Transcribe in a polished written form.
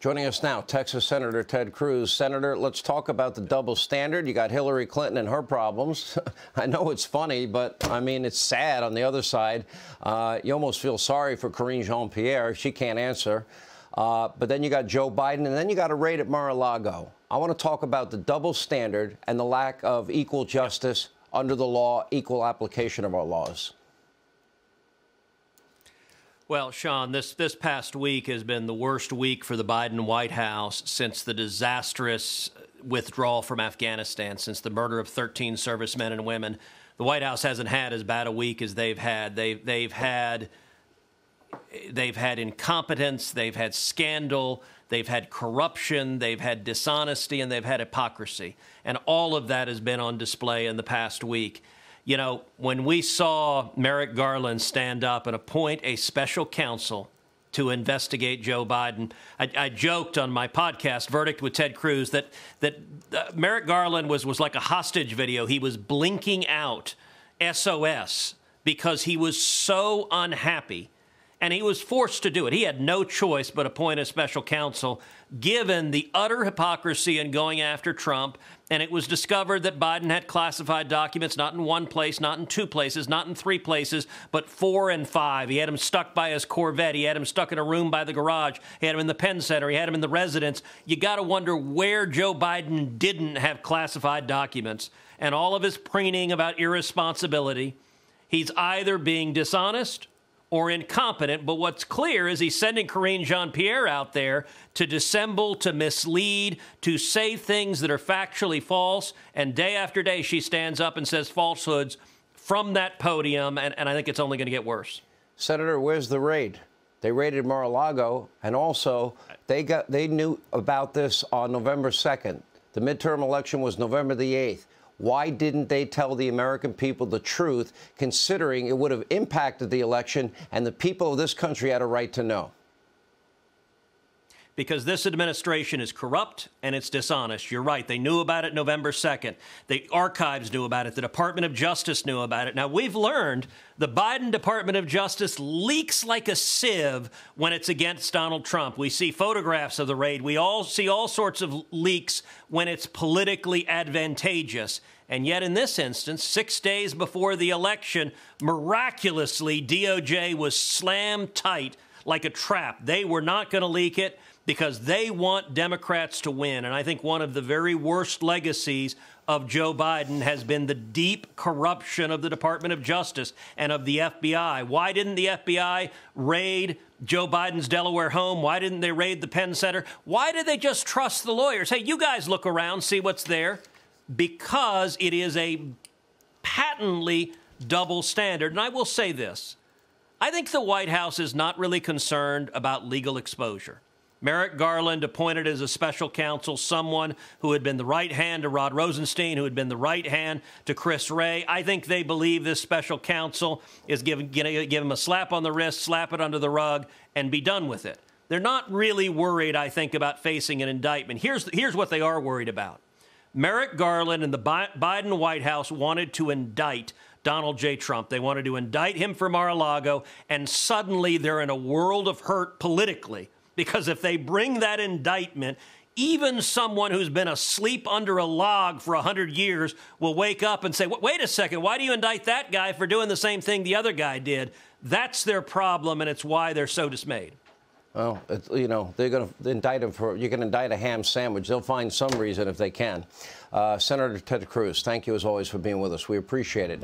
Joining us now, Texas Senator Ted Cruz. Senator, let's talk about the double standard. You got Hillary Clinton and her problems. I know it's funny, but, I mean, it's sad on the other side. You almost feel sorry for Karine Jean-Pierre. She can't answer. But then you got Joe Biden, and then you got a raid at Mar-a-Lago. I want to talk about the double standard and the lack of equal justice under the law, equal application of our laws. Well, Sean, this past week has been the worst week for the Biden White House since the disastrous withdrawal from Afghanistan, since the murder of 13 servicemen and women. The White House hasn't had as bad a week as they've had. They've had incompetence, they've had scandal, they've had corruption, they've had dishonesty, and they've had hypocrisy. And all of that has been on display in the past week. You know, when we saw Merrick Garland stand up and appoint a special counsel to investigate Joe Biden, I joked on my podcast, Verdict with Ted Cruz, that Merrick Garland was like a hostage video. He was blinking out SOS because he was so unhappy. And he was forced to do it. He had no choice but appoint a special counsel, given the utter hypocrisy in going after Trump. And it was discovered that Biden had classified documents, not in one place, not in two places, not in three places, but 4 and 5. He had him stuck by his Corvette. He had him stuck in a room by the garage. He had him in the Penn Center. He had him in the residence. You got to wonder where Joe Biden didn't have classified documents. And all of his preening about irresponsibility, he's either being dishonest or incompetent, but what's clear is he's sending Karine Jean-Pierre out there to dissemble, to mislead, to say things that are factually false, and day after day she stands up and says falsehoods from that podium, and I think it's only going to get worse. Senator, where's the raid? They raided Mar-a-Lago, and also they knew about this on November 2nd. The midterm election was November the 8th. Why didn't they tell the American people the truth, considering it would have impacted the election and the people of this country had a right to know? Because this administration is corrupt and it's dishonest. You're right. They knew about it November 2nd. The archives knew about it. The Department of Justice knew about it. Now, we've learned the Biden Department of Justice leaks like a sieve when it's against Donald Trump. We see photographs of the raid. We all see all sorts of leaks when it's politically advantageous. And yet in this instance, 6 days before the election, miraculously, DOJ was slammed tight like a trap. They were not going to leak it because they want Democrats to win. And I think one of the very worst legacies of Joe Biden has been the deep corruption of the Department of Justice and of the FBI. Why didn't the FBI raid Joe Biden's Delaware home? Why didn't they raid the Penn Center? Why did they just trust the lawyers? Hey, you guys look around, see what's there. Because it is a patently double standard. And I will say this. I think the White House is not really concerned about legal exposure. Merrick Garland appointed as a special counsel someone who had been the right hand to Rod Rosenstein, who had been the right hand to Chris Wray. I think they believe this special counsel is going to give him a slap on the wrist, slap it under the rug, and be done with it. They're not really worried, I think, about facing an indictment. Here's what they are worried about. Merrick Garland and the Biden White House wanted to indict Donald J. Trump. They wanted to indict him for Mar-a-Lago, and suddenly they're in a world of hurt politically. Because if they bring that indictment, even someone who's been asleep under a log for 100 years will wake up and say, wait a second, why do you indict that guy for doing the same thing the other guy did? That's their problem, and it's why they're so dismayed. Well, you know, they're going to indict him for, you can indict a ham sandwich. They'll find some reason if they can. Senator Ted Cruz, thank you as always for being with us. We appreciate it.